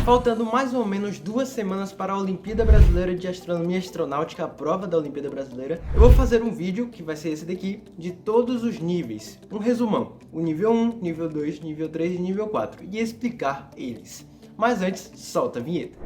Faltando mais ou menos 2 semanas para a Olimpíada Brasileira de Astronomia e Astronáutica, a prova da Olimpíada Brasileira, eu vou fazer um vídeo, que vai ser esse daqui, de todos os níveis. Um resumão, o nível 1, nível 2, nível 3 e nível 4, e explicar eles. Mas antes, solta a vinheta.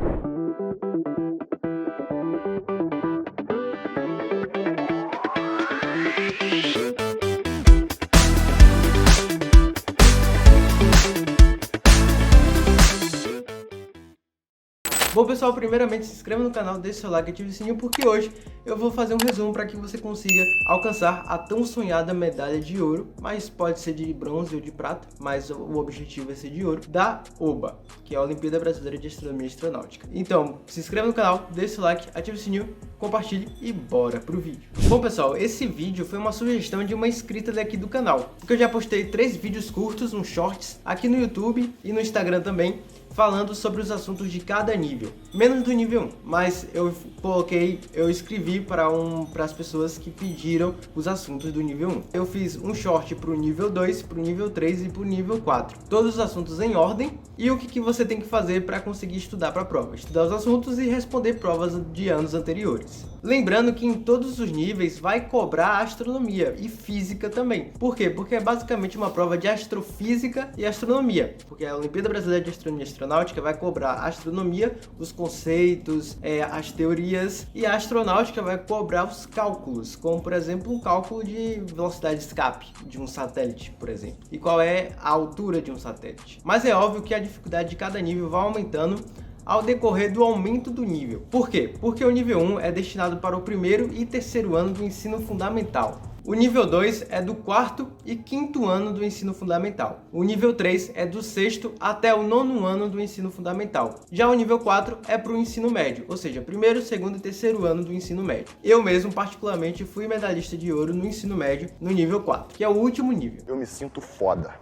Bom pessoal, primeiramente se inscreva no canal, deixe seu like e ative o sininho, porque hoje eu vou fazer um resumo para que você consiga alcançar a tão sonhada medalha de ouro, mas pode ser de bronze ou de prata, mas o objetivo é ser de ouro, da OBA, que é a Olimpíada Brasileira de Astronomia e Astronáutica. Então, se inscreva no canal, deixe seu like, ative o sininho, compartilhe e bora pro vídeo. Bom pessoal, esse vídeo foi uma sugestão de uma inscrita daqui do canal, porque eu já postei 3 vídeos curtos, uns shorts, aqui no YouTube e no Instagram também, falando sobre os assuntos de cada nível, menos do nível 1, mas eu escrevi para as pessoas que pediram os assuntos do nível 1. Eu fiz um short para o nível 2, para o nível 3 e para o nível 4, todos os assuntos em ordem, e o que você tem que fazer para conseguir estudar para a prova, estudar os assuntos e responder provas de anos anteriores. Lembrando que em todos os níveis vai cobrar astronomia e física também. Por quê? Porque é basicamente uma prova de astrofísica e astronomia, porque a Olimpíada Brasileira de Astronomia e Astronáutica vai cobrar a astronomia, os conceitos, as teorias, e a astronáutica vai cobrar os cálculos, como por exemplo um cálculo de velocidade de escape de um satélite, por exemplo, e qual é a altura de um satélite. Mas é óbvio que a dificuldade de cada nível vai aumentando ao decorrer do aumento do nível. Por quê? Porque o nível 1 é destinado para o primeiro e terceiro ano do ensino fundamental. O nível 2 é do 4º e 5º ano do ensino fundamental. O nível 3 é do 6º até o 9º ano do ensino fundamental. Já o nível 4 é para o ensino médio, ou seja, primeiro, segundo e terceiro ano do ensino médio. Eu mesmo, particularmente, fui medalhista de ouro no ensino médio, no nível 4, que é o último nível. Eu me sinto foda.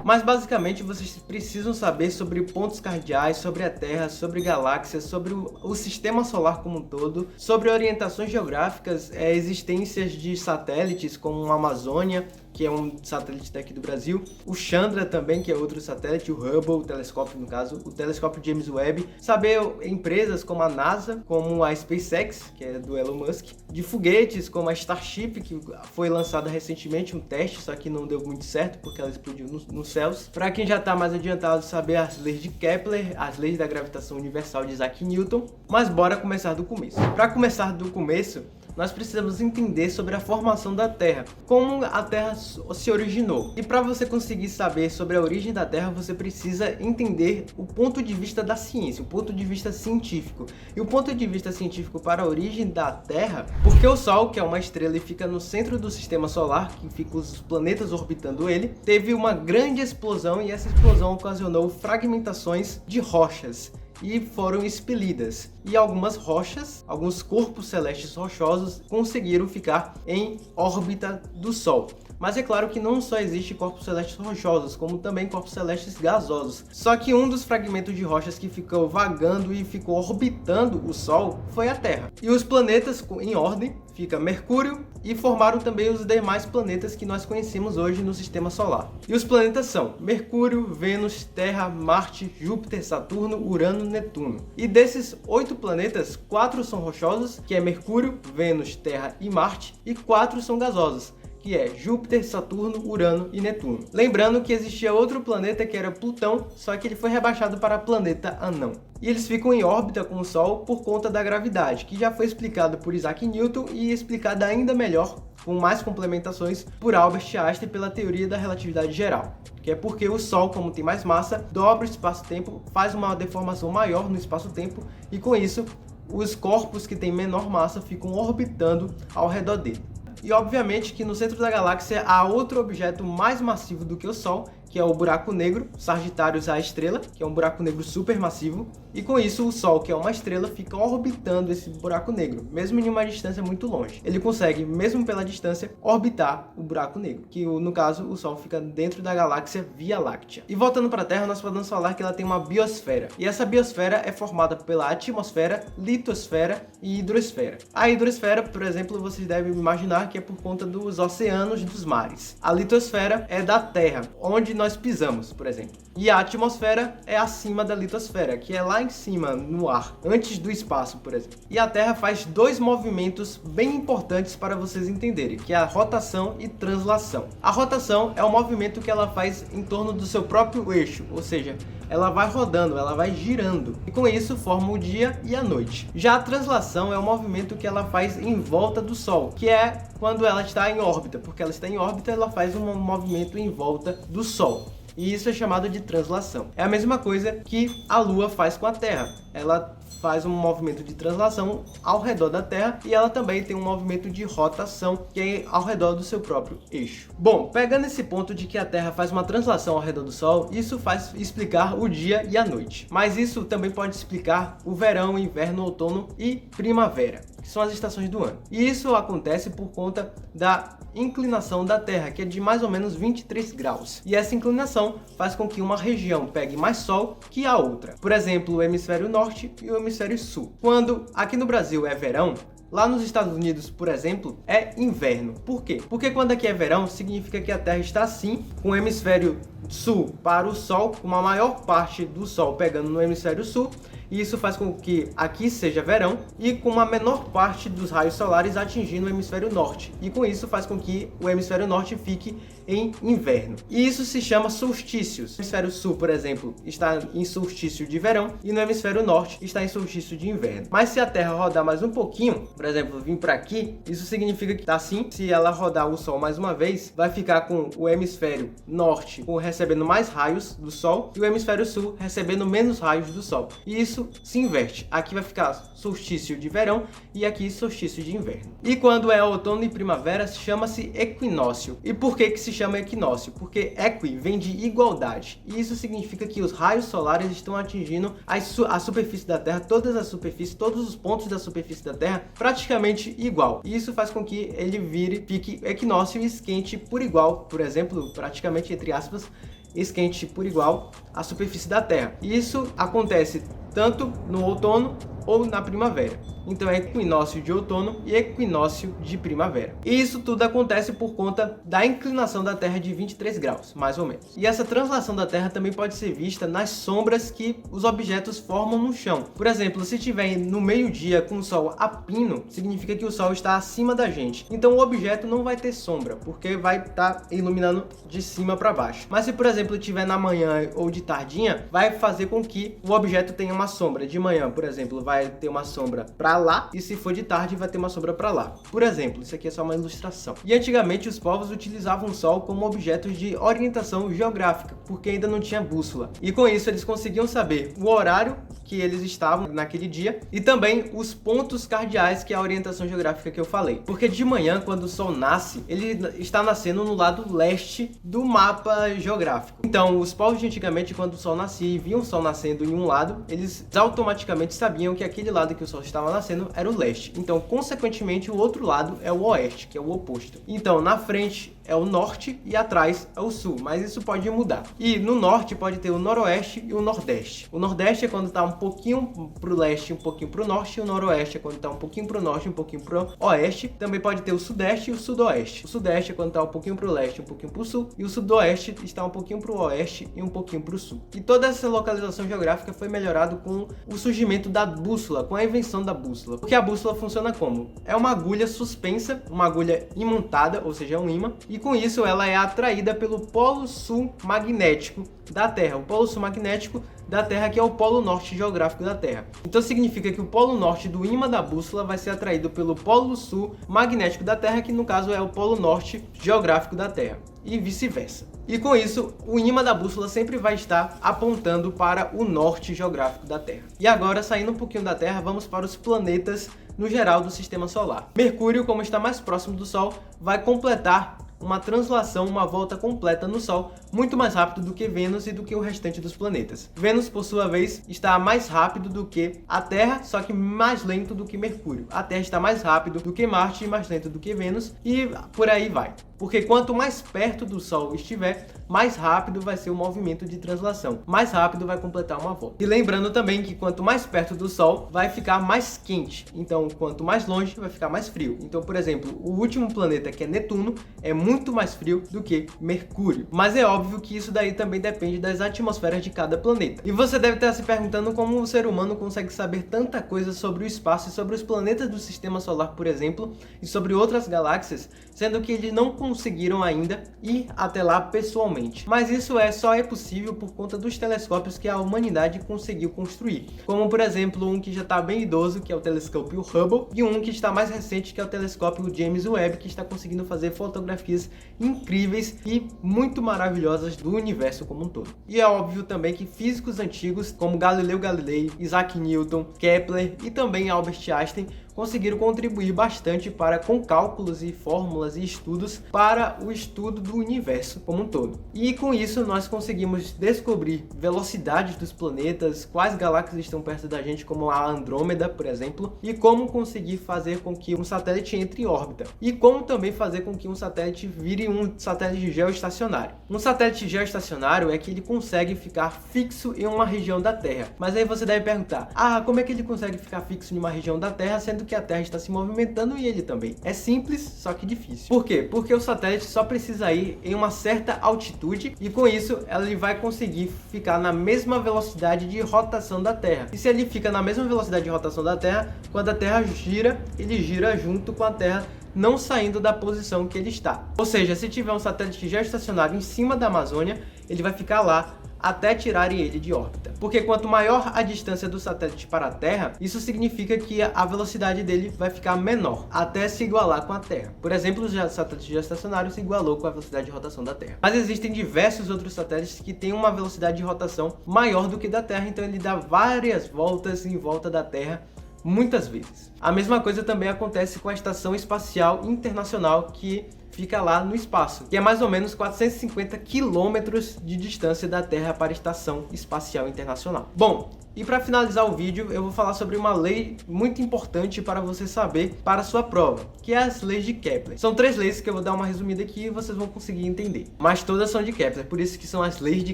Mas basicamente vocês precisam saber sobre pontos cardeais, sobre a Terra, sobre galáxias, sobre o sistema solar como um todo, sobre orientações geográficas, existências de satélites como a Amazônia, que é um satélite daqui do Brasil, o Chandra também, que é outro satélite, o Hubble, o telescópio no caso, o telescópio James Webb, saber empresas como a NASA, como a SpaceX, que é do Elon Musk, de foguetes como a Starship, que foi lançada recentemente, um teste, só que não deu muito certo porque ela explodiu nos céus. Para quem já está mais adiantado, saber as leis de Kepler, as leis da gravitação universal de Isaac Newton, mas bora começar do começo. Para começar do começo, nós precisamos entender sobre a formação da Terra, como a Terra se originou. E para você conseguir saber sobre a origem da Terra, você precisa entender o ponto de vista da ciência, o ponto de vista científico. E o ponto de vista científico para a origem da Terra, porque o Sol, que é uma estrela e fica no centro do sistema solar, que fica os planetas orbitando ele, teve uma grande explosão, e essa explosão ocasionou fragmentações de rochas e foram expelidas, e algumas rochas, alguns corpos celestes rochosos conseguiram ficar em órbita do Sol. Mas é claro que não só existe corpos celestes rochosos, como também corpos celestes gasosos. Só que um dos fragmentos de rochas que ficou vagando e ficou orbitando o Sol foi a Terra. E os planetas em ordem fica Mercúrio, e formaram também os demais planetas que nós conhecemos hoje no sistema solar. E os planetas são Mercúrio, Vênus, Terra, Marte, Júpiter, Saturno, Urano e Netuno. E desses 8 planetas, 4 são rochosos, que é Mercúrio, Vênus, Terra e Marte, e 4 são gasosos, que é Júpiter, Saturno, Urano e Netuno. Lembrando que existia outro planeta que era Plutão, só que ele foi rebaixado para planeta anão. E eles ficam em órbita com o Sol por conta da gravidade, que já foi explicado por Isaac Newton e explicado ainda melhor, com mais complementações, por Albert Einstein pela teoria da relatividade geral. Que é porque o Sol, como tem mais massa, dobra o espaço-tempo, faz uma deformação maior no espaço-tempo, e com isso, os corpos que têm menor massa ficam orbitando ao redor dele. E obviamente que no centro da galáxia há outro objeto mais massivo do que o Sol, que é o buraco negro, Sagitários A estrela, que é um buraco negro supermassivo, e com isso o Sol, que é uma estrela, fica orbitando esse buraco negro, mesmo em uma distância muito longe. Ele consegue, mesmo pela distância, orbitar o buraco negro, que no caso o Sol fica dentro da galáxia Via Láctea. E voltando para a Terra, nós podemos falar que ela tem uma biosfera, e essa biosfera é formada pela atmosfera, litosfera e hidrosfera. A hidrosfera, por exemplo, vocês devem imaginar solar, que é por conta dos oceanos e dos mares. A litosfera é da Terra, onde nós pisamos, por exemplo. E a atmosfera é acima da litosfera, que é lá em cima, no ar, antes do espaço, por exemplo. E a Terra faz dois movimentos bem importantes para vocês entenderem, que é a rotação e translação. A rotação é o movimento que ela faz em torno do seu próprio eixo, ou seja, ela vai rodando, ela vai girando, e com isso forma o dia e a noite. Já a translação é o movimento que ela faz em volta do Sol, que é quando ela está em órbita, porque ela está em órbita, ela faz um movimento em volta do Sol. E isso é chamado de translação. É a mesma coisa que a Lua faz com a Terra. Ela faz um movimento de translação ao redor da Terra e ela também tem um movimento de rotação que é ao redor do seu próprio eixo. Bom, pegando esse ponto de que a Terra faz uma translação ao redor do Sol, isso faz explicar o dia e a noite. Mas isso também pode explicar o verão, inverno, outono e primavera, que são as estações do ano. E isso acontece por conta da inclinação da Terra, que é de mais ou menos 23 graus. E essa inclinação faz com que uma região pegue mais sol que a outra. Por exemplo, o hemisfério norte e o hemisfério sul. Quando aqui no Brasil é verão, lá nos Estados Unidos, por exemplo, é inverno. Por quê? Porque quando aqui é verão, significa que a Terra está assim, com o hemisfério sul para o sol, com uma maior parte do sol pegando no hemisfério sul, e isso faz com que aqui seja verão e com uma menor parte dos raios solares atingindo o hemisfério norte. E com isso faz com que o hemisfério norte fique em inverno. E isso se chama solstícios. O hemisfério sul, por exemplo, está em solstício de verão e no hemisfério norte está em solstício de inverno. Mas se a Terra rodar mais um pouquinho, por exemplo, vir para aqui, isso significa que está assim. Se ela rodar o Sol mais uma vez, vai ficar com o hemisfério norte recebendo mais raios do Sol e o hemisfério sul recebendo menos raios do Sol. E isso se inverte. Aqui vai ficar solstício de verão e aqui solstício de inverno. E quando é outono e primavera, chama-se equinócio. E por que se chama equinócio? Porque equi vem de igualdade. E isso significa que os raios solares estão atingindo a superfície da Terra, todas as superfícies, todos os pontos da superfície da Terra, praticamente igual. E isso faz com que ele fique equinócio e esquente por igual, por exemplo, praticamente entre aspas, esquente por igual a superfície da Terra. E isso acontece tanto no outono ou na primavera. Então é equinócio de outono e equinócio de primavera. E isso tudo acontece por conta da inclinação da Terra de 23 graus, mais ou menos. E essa translação da Terra também pode ser vista nas sombras que os objetos formam no chão. Por exemplo, se estiver no meio-dia com o Sol a pino, significa que o Sol está acima da gente. Então o objeto não vai ter sombra, porque vai estar iluminando de cima para baixo. Mas se, por exemplo, estiver na manhã ou de tardinha, vai fazer com que o objeto tenha uma sombra. De manhã, por exemplo, vai ter uma sombra para lá, e se for de tarde vai ter uma sombra para lá. Por exemplo, isso aqui é só uma ilustração. E antigamente os povos utilizavam o Sol como objeto de orientação geográfica, porque ainda não tinha bússola. E com isso eles conseguiam saber o horário que eles estavam naquele dia e também os pontos cardeais, que é a orientação geográfica que eu falei. Porque de manhã, quando o Sol nasce, ele está nascendo no lado leste do mapa geográfico. Então, os povos de antigamente, quando o Sol nascia e viam o Sol nascendo em um lado, eles automaticamente sabiam que aquele lado que o Sol estava nascendo era o leste. Então, consequentemente, o outro lado é o oeste, que é o oposto. Então, na frente é o norte e atrás é o sul, mas isso pode mudar. E no norte pode ter o noroeste e o nordeste. O nordeste é quando está um pouquinho pro leste, um pouquinho pro norte, e o noroeste é quando está um pouquinho pro norte, um pouquinho pro oeste. Também pode ter o sudeste e o sudoeste. O sudeste é quando está um pouquinho pro leste, um pouquinho pro sul, e o sudoeste está um pouquinho pro oeste e um pouquinho pro sul. E toda essa localização geográfica foi melhorada com o surgimento da bússola, com a invenção da bússola. Porque a bússola funciona como? É uma agulha suspensa, uma agulha imantada, ou seja, um ímã, e com isso ela é atraída pelo polo sul magnético da Terra. O polo sul magnético da Terra, que é o polo norte geográfico da Terra. Então significa que o polo norte do ímã da bússola vai ser atraído pelo polo sul magnético da Terra, que no caso é o polo norte geográfico da Terra, e vice-versa. E com isso, o ímã da bússola sempre vai estar apontando para o norte geográfico da Terra. E agora, saindo um pouquinho da Terra, vamos para os planetas no geral do Sistema Solar. Mercúrio, como está mais próximo do Sol, vai completar uma translação, uma volta completa no Sol, muito mais rápido do que Vênus e do que o restante dos planetas. Vênus, por sua vez, está mais rápido do que a Terra, só que mais lento do que Mercúrio. A Terra está mais rápido do que Marte e mais lento do que Vênus, e por aí vai. porque quanto mais perto do Sol estiver, mais rápido vai ser o movimento de translação, mais rápido vai completar uma volta. E lembrando também que quanto mais perto do Sol, vai ficar mais quente, então quanto mais longe, vai ficar mais frio. Então, por exemplo, o último planeta, que é Netuno, é muito mais frio do que Mercúrio. Mas é óbvio que isso daí também depende das atmosferas de cada planeta. E você deve estar se perguntando como o ser humano consegue saber tanta coisa sobre o espaço e sobre os planetas do Sistema Solar, por exemplo, e sobre outras galáxias, sendo que eles não conseguiram ainda ir até lá pessoalmente. Mas isso só é possível por conta dos telescópios que a humanidade conseguiu construir, como por exemplo um que já está bem idoso, que é o telescópio Hubble, e um que está mais recente, que é o telescópio James Webb, que está conseguindo fazer fotografias incríveis e muito maravilhosas do universo como um todo. E é óbvio também que físicos antigos como Galileu Galilei, Isaac Newton, Kepler e também Albert Einstein conseguiram contribuir bastante com cálculos e fórmulas e estudos para o estudo do universo como um todo. E com isso nós conseguimos descobrir velocidades dos planetas, quais galáxias estão perto da gente, como a Andrômeda, por exemplo, e como conseguir fazer com que um satélite entre em órbita, e como também fazer com que um satélite vire um satélite geoestacionário. Um satélite geoestacionário é que ele consegue ficar fixo em uma região da Terra. Mas aí você deve perguntar, como é que ele consegue ficar fixo em uma região da Terra, sendo que a Terra está se movimentando e ele também? É simples, só que difícil. Por quê? Porque o satélite só precisa ir em uma certa altitude e com isso ele vai conseguir ficar na mesma velocidade de rotação da Terra. E se ele fica na mesma velocidade de rotação da Terra, quando a Terra gira, ele gira junto com a Terra, não saindo da posição que ele está. Ou seja, se tiver um satélite geoestacionário em cima da Amazônia, ele vai ficar lá até tirarem ele de órbita. Porque quanto maior a distância do satélite para a Terra, isso significa que a velocidade dele vai ficar menor, até se igualar com a Terra. Por exemplo, o satélite geoestacionário se igualou com a velocidade de rotação da Terra. Mas existem diversos outros satélites que têm uma velocidade de rotação maior do que da Terra, então ele dá várias voltas em volta da Terra, muitas vezes. A mesma coisa também acontece com a Estação Espacial Internacional, que fica lá no espaço, que é mais ou menos 450 quilômetros de distância da Terra para a Estação Espacial Internacional. Bom, e para finalizar o vídeo, eu vou falar sobre uma lei muito importante para você saber para a sua prova, que é as leis de Kepler. São 3 leis que eu vou dar uma resumida aqui e vocês vão conseguir entender. Mas todas são de Kepler, por isso que são as leis de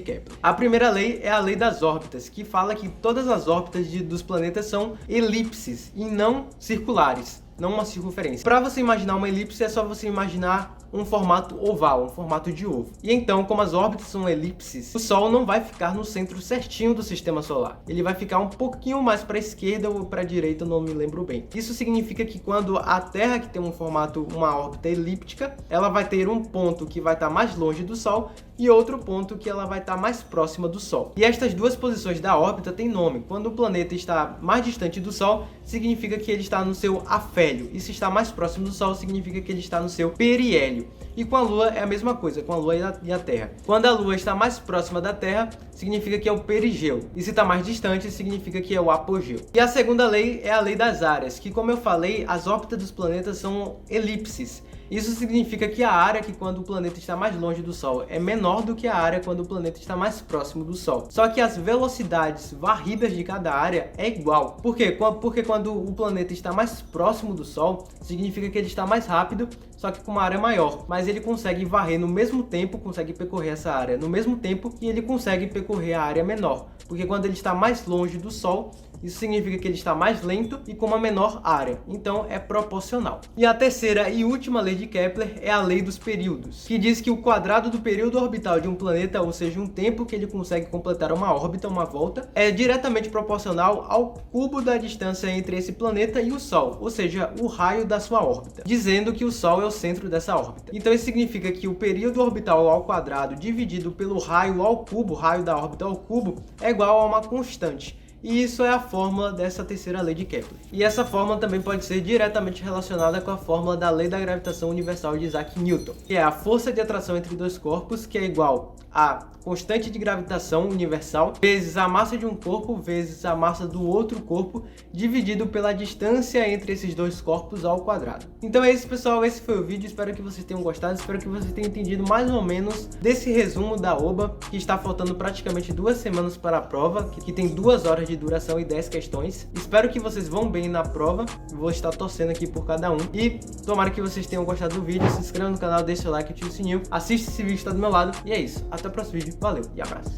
Kepler. A primeira lei é a lei das órbitas, que fala que todas as órbitas dos planetas são elipses e não circulares, não uma circunferência. Para você imaginar uma elipse, é só você imaginar um formato oval, um formato de ovo. E então, como as órbitas são elipses, o Sol não vai ficar no centro certinho do Sistema Solar. Ele vai ficar um pouquinho mais para a esquerda ou para a direita, não me lembro bem. Isso significa que quando a Terra, que tem um formato, uma órbita elíptica, ela vai ter um ponto que vai estar mais longe do Sol e outro ponto que ela vai estar mais próxima do Sol. E estas duas posições da órbita têm nome. Quando o planeta está mais distante do Sol, significa que ele está no seu afélio. E se está mais próximo do Sol, significa que ele está no seu periélio. E com a Lua é a mesma coisa, com a Lua e a Terra. Quando a Lua está mais próxima da Terra, significa que é o perigeu. E se está mais distante, significa que é o apogeu. E a segunda lei é a lei das áreas, que, como eu falei, as órbitas dos planetas são elipses. Isso significa que a área que quando o planeta está mais longe do Sol é menor do que a área quando o planeta está mais próximo do Sol. Só que as velocidades varridas de cada área é igual. Por quê? Porque quando o planeta está mais próximo do Sol, significa que ele está mais rápido, só que com uma área maior. Mas ele consegue varrer no mesmo tempo, consegue percorrer essa área no mesmo tempo e ele consegue percorrer a área menor. Porque quando ele está mais longe do Sol, isso significa que ele está mais lento e com uma menor área, então é proporcional. E a terceira e última lei de Kepler é a lei dos períodos, que diz que o quadrado do período orbital de um planeta, ou seja, um tempo que ele consegue completar uma órbita, uma volta, é diretamente proporcional ao cubo da distância entre esse planeta e o Sol, ou seja, o raio da sua órbita, dizendo que o Sol é o centro dessa órbita. Então isso significa que o período orbital ao quadrado dividido pelo raio ao cubo, raio da órbita ao cubo, é igual a uma constante. E isso é a fórmula dessa terceira lei de Kepler. E essa fórmula também pode ser diretamente relacionada com a fórmula da lei da gravitação universal de Isaac Newton, que é a força de atração entre dois corpos, que é igual a constante de gravitação universal vezes a massa de um corpo vezes a massa do outro corpo dividido pela distância entre esses dois corpos ao quadrado. Então é isso, pessoal, esse foi o vídeo, espero que vocês tenham gostado, espero que vocês tenham entendido mais ou menos desse resumo da OBA, que está faltando praticamente 2 semanas para a prova, que tem 2 horas de duração e 10 questões. Espero que vocês vão bem na prova, vou estar torcendo aqui por cada um e tomara que vocês tenham gostado do vídeo, se inscreva no canal, deixa o like, ative o sininho, assiste esse vídeo que está do meu lado e é isso, até o próximo vídeo, valeu e abraço!